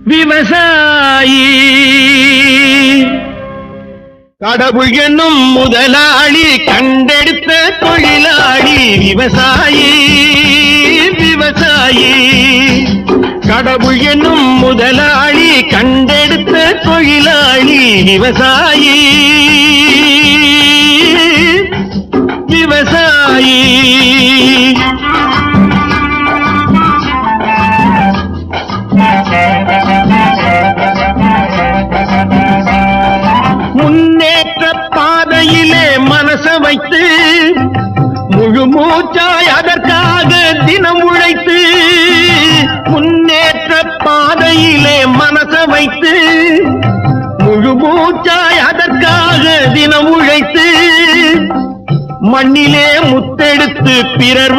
விவசாயி கடவுள் என்னும் முதலாளி கண்டெடுத்த தொழிலாளி விவசாயி விவசாயி கடவுள் என்னும் முதலாளி கண்டெடுத்த தொழிலாளி விவசாயி விவசாயி முன்னேற்ற பாதையிலே மனச வைத்து முழு மூச்சாய் அதற்காக தினம் உழைத்து முன்னேற்ற பாதையிலே மனச வைத்து முழு மூச்சாய் அதற்காக தினம் உழைத்து மண்ணிலே முத்தெடுத்து பிறர்